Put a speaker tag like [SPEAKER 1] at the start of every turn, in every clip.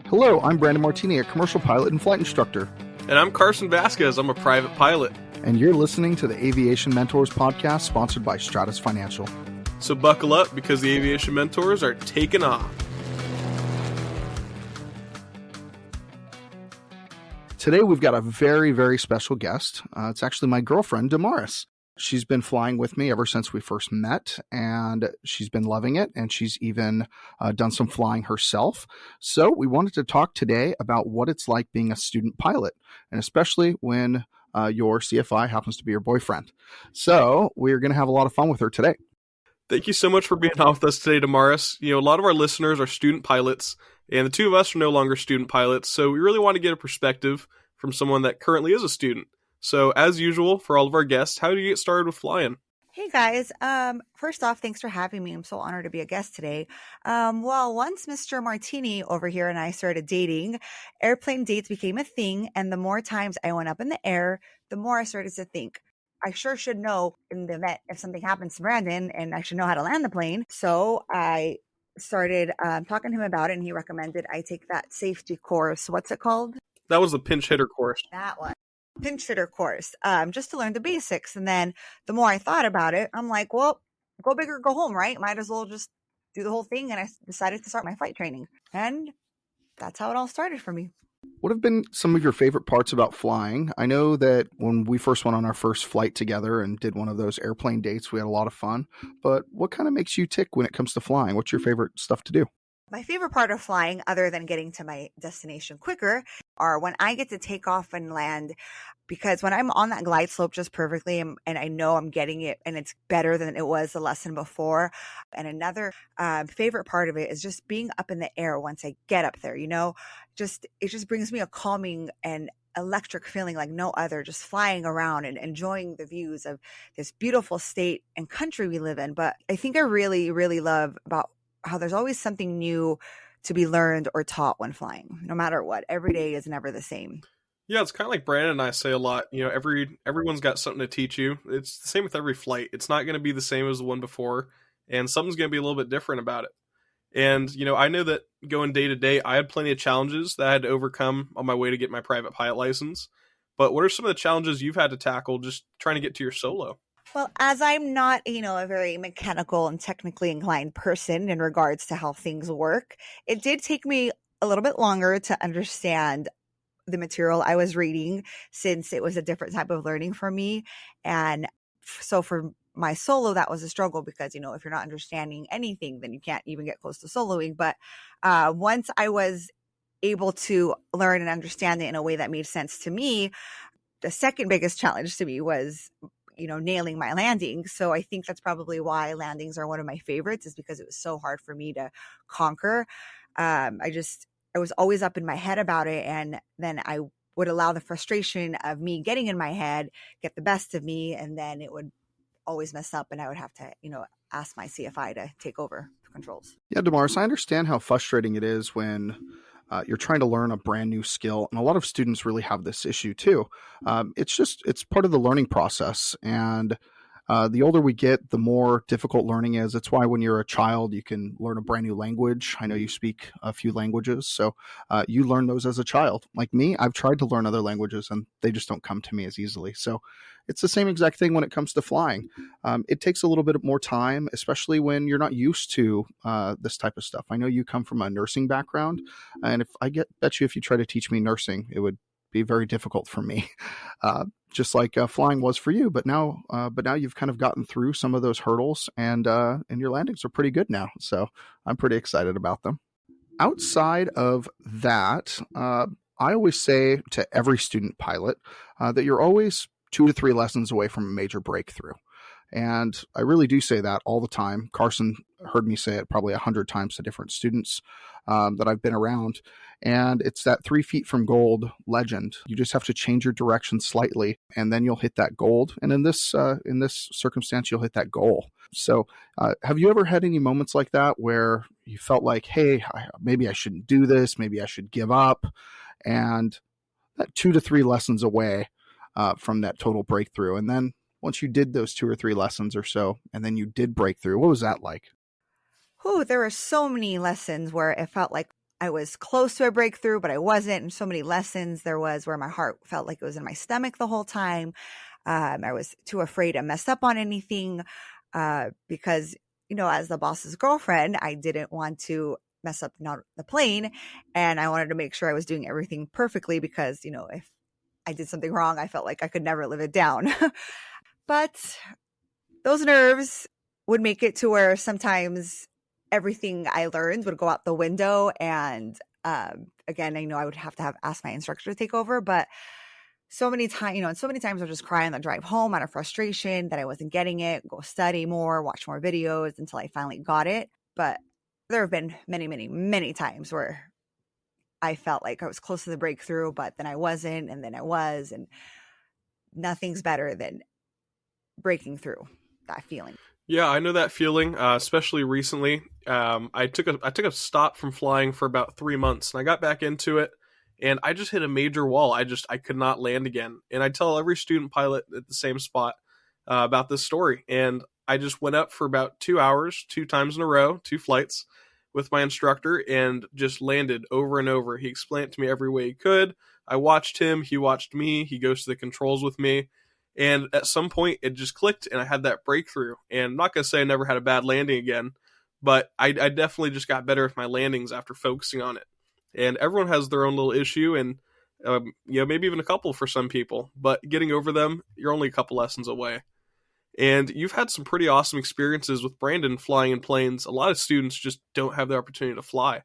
[SPEAKER 1] Hello, I'm Brandon Martini, a commercial pilot and flight instructor.
[SPEAKER 2] And I'm Carson Vasquez. I'm a private pilot.
[SPEAKER 1] And you're listening to the Aviation Mentors podcast, sponsored by Stratus Financial.
[SPEAKER 2] So buckle up, because the Aviation Mentors are taking off.
[SPEAKER 1] Today we've got a very, very special guest. It's actually my girlfriend, Damaris. She's been flying with me ever since we first met, and she's been loving it, and she's even done some flying herself. So we wanted to talk today about what it's like being a student pilot, and especially when your CFI happens to be your boyfriend. So we're going to have a lot of fun with her today.
[SPEAKER 2] Thank you so much for being on with us today, Damaris. You know, a lot of our listeners are student pilots, and the two of us are no longer student pilots, so we really want to get a perspective from someone that currently is a student. So, as usual, for all of our guests, how do you get started with flying?
[SPEAKER 3] Hey guys, first off, thanks for having me. I'm so honored to be a guest today. Well, once Mr. Martini over here and I started dating, airplane dates became a thing, and the more times I went up in the air, the more I started to think, I sure should know in the event if something happens to Brandon, and I should know how to land the plane. So I started talking to him about it, and he recommended I take that safety course. What's it called?
[SPEAKER 2] That was the pinch hitter course.
[SPEAKER 3] That one. Pinch hitter course, just to learn the basics. And then the more I thought about it, I'm like, well, go big or go home, right? Might as well just do the whole thing. And I decided to start my flight training. And that's how it all started for me.
[SPEAKER 1] What have been some of your favorite parts about flying? I know that when we first went on our first flight together and did one of those airplane dates, we had a lot of fun. But what kind of makes you tick when it comes to flying? What's your favorite stuff to do?
[SPEAKER 3] My favorite part of flying, other than getting to my destination quicker, are when I get to take off and land, because when I'm on that glide slope just perfectly and I know I'm getting it and it's better than it was the lesson before. And another favorite part of it is just being up in the air once I get up there, you know, it just brings me a calming and electric feeling like no other, just flying around and enjoying the views of this beautiful state and country we live in. But I think I really, really love about how there's always something new to be learned or taught when flying, no matter what. Every day is never the same.
[SPEAKER 2] Yeah, it's kind of like Brandon and I say a lot. You know, everyone's got something to teach you. It's the same with every flight. It's not going to be the same as the one before, and something's going to be a little bit different about it. And, you know, I know that going day to day, I had plenty of challenges that I had to overcome on my way to get my private pilot license. But what are some of the challenges you've had to tackle just trying to get to your solo?
[SPEAKER 3] Well, as I'm not, a very mechanical and technically inclined person in regards to how things work, it did take me a little bit longer to understand the material I was reading, since it was a different type of learning for me. And so for my solo, that was a struggle, because, if you're not understanding anything, then you can't even get close to soloing. But once I was able to learn and understand it in a way that made sense to me, the second biggest challenge to me was nailing my landing. So I think that's probably why landings are one of my favorites, is because it was so hard for me to conquer. I was always up in my head about it. And then I would allow the frustration of me getting in my head get the best of me. And then it would always mess up, and I would have to, ask my CFI to take over controls.
[SPEAKER 1] Yeah, Damaris, I understand how frustrating it is when you're trying to learn a brand new skill. And a lot of students really have this issue too. It's part of the learning process. And the older we get, the more difficult learning is. It's why when you're a child, you can learn a brand new language. I know you speak a few languages, so you learn those as a child. Like me, I've tried to learn other languages and they just don't come to me as easily. So it's the same exact thing when it comes to flying. It takes a little bit more time, especially when you're not used to this type of stuff. I know you come from a nursing background, and bet you if you try to teach me nursing, it would be very difficult for me, just like flying was for you. But now you've kind of gotten through some of those hurdles, and your landings are pretty good now. So I'm pretty excited about them. Outside of that, I always say to every student pilot that you're always 2 to 3 lessons away from a major breakthrough. And I really do say that all the time. Carson heard me say it probably 100 times to different students that I've been around. And it's that 3 feet from gold legend. You just have to change your direction slightly, and then you'll hit that gold. And in this circumstance, you'll hit that goal. So have you ever had any moments like that where you felt like, hey, maybe I shouldn't do this, maybe I should give up, and that 2 to 3 lessons away from that total breakthrough? And then once you did those 2 or 3 lessons or so, and then you did break through, what was that like?
[SPEAKER 3] There were so many lessons where it felt like I was close to a breakthrough, but I wasn't. And so many lessons there was where my heart felt like it was in my stomach the whole time. I was too afraid to mess up on anything because, as the boss's girlfriend, I didn't want to mess up the plane. And I wanted to make sure I was doing everything perfectly because, if I did something wrong, I felt like I could never live it down. But those nerves would make it to where sometimes everything I learned would go out the window. And again, I know I would have to ask my instructor to take over, but so many times, and so many times I'll just cry on the drive home out of frustration that I wasn't getting it, go study more, watch more videos until I finally got it. But there have been many, many, many times where I felt like I was close to the breakthrough, but then I wasn't, and then I was, and nothing's better than breaking through that feeling.
[SPEAKER 2] Yeah, I know that feeling, especially recently. I took a stop from flying for about 3 months, and I got back into it, and I just hit a major wall. I could not land again. And I tell every student pilot at the same spot about this story. And I just went up for about 2 hours, 2 times in a row, 2 flights with my instructor, and just landed over and over. He explained it to me every way he could. I watched him. He watched me. He goes to the controls with me. And at some point, it just clicked, and I had that breakthrough. And I'm not going to say I never had a bad landing again, but I definitely just got better with my landings after focusing on it. And everyone has their own little issue, and maybe even a couple for some people. But getting over them, you're only a couple lessons away. And you've had some pretty awesome experiences with Brandon flying in planes. A lot of students just don't have the opportunity to fly.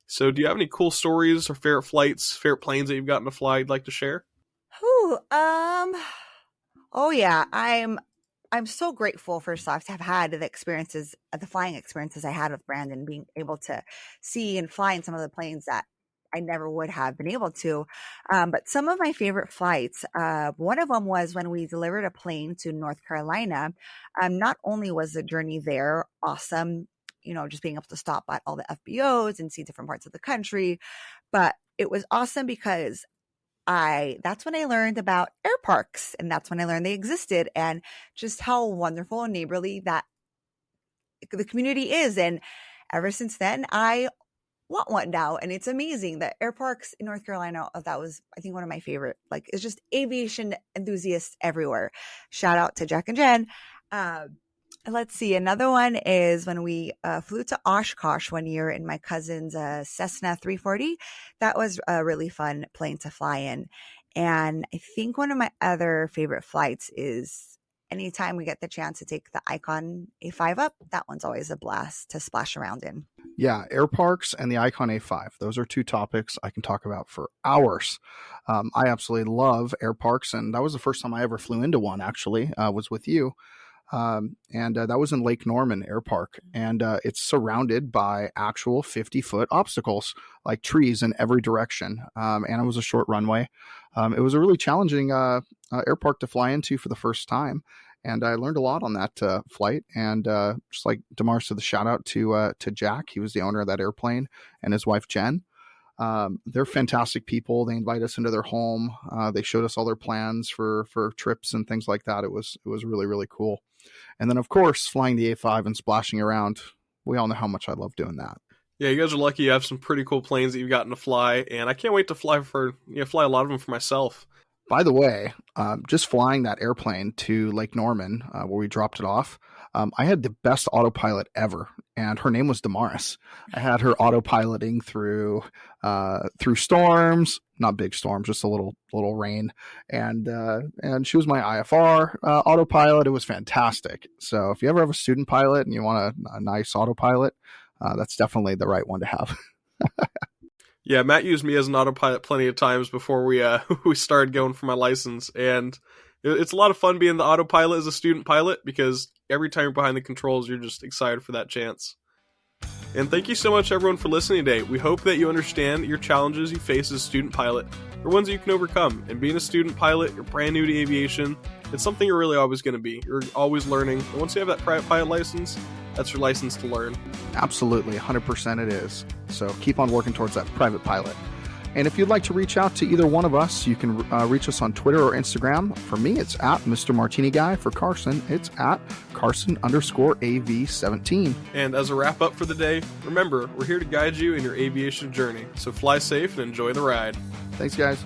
[SPEAKER 2] So do you have any cool stories or favorite flights, favorite planes that you've gotten to fly you'd like to share?
[SPEAKER 3] Oh yeah, I'm so grateful first off to have had the flying experiences I had with Brandon, being able to see and fly in some of the planes that I never would have been able to. But some of my favorite flights, one of them was when we delivered a plane to North Carolina. Not only was the journey there awesome, just being able to stop at all the FBOs and see different parts of the country, but it was awesome because that's when I learned about air parks, and that's when I learned they existed, and just how wonderful and neighborly that the community is. And ever since then, I want one now, and it's amazing that air parks in North Carolina, that was, I think, one of my favorite. Like, it's just aviation enthusiasts everywhere. Shout out to Jack and Jen. Let's see. Another one is when we flew to Oshkosh one year in my cousin's Cessna 340. That was a really fun plane to fly in. And I think one of my other favorite flights is anytime we get the chance to take the Icon A5 up. That one's always a blast to splash around in.
[SPEAKER 1] Yeah, air parks and the Icon A5. Those are 2 topics I can talk about for hours. I absolutely love air parks, and that was the first time I ever flew into one, actually, was with you. And that was in Lake Norman Air Park, and it's surrounded by actual 50-foot obstacles, like trees in every direction. And it was a short runway. It was a really challenging air park to fly into for the first time, and I learned a lot on that flight. And just like Damaris said, the shout out to Jack. He was the owner of that airplane, and his wife Jen. They're fantastic people. They invite us into their home. They showed us all their plans for trips and things like that. It was really, really cool. And then, of course, flying the A5 and splashing around. We all know how much I love doing that.
[SPEAKER 2] Yeah, you guys are lucky you have some pretty cool planes that you've gotten to fly, and I can't wait to fly a lot of them for myself.
[SPEAKER 1] By the way, just flying that airplane to Lake Norman, where we dropped it off, I had the best autopilot ever, and her name was Damaris. I had her autopiloting through storms, not big storms, just a little rain, and she was my IFR autopilot. It was fantastic. So if you ever have a student pilot and you want a nice autopilot, that's definitely the right one to have.
[SPEAKER 2] Yeah, Matt used me as an autopilot plenty of times before we started going for my license, and it's a lot of fun being the autopilot as a student pilot because every time you're behind the controls, you're just excited for that chance. And thank you so much, everyone, for listening today. We hope that you understand your challenges you face as a student pilot are ones that you can overcome. And being a student pilot, you're brand new to aviation. It's something you're really always going to be. You're always learning. And once you have that private pilot license, that's your license to learn.
[SPEAKER 1] Absolutely, 100% it is. So keep on working towards that private pilot. And if you'd like to reach out to either one of us, you can reach us on Twitter or Instagram. For me, it's at Mr. Martini Guy. For Carson, it's at Carson_AV17.
[SPEAKER 2] And as a wrap up for the day, remember, we're here to guide you in your aviation journey. So fly safe and enjoy the ride.
[SPEAKER 1] Thanks, guys.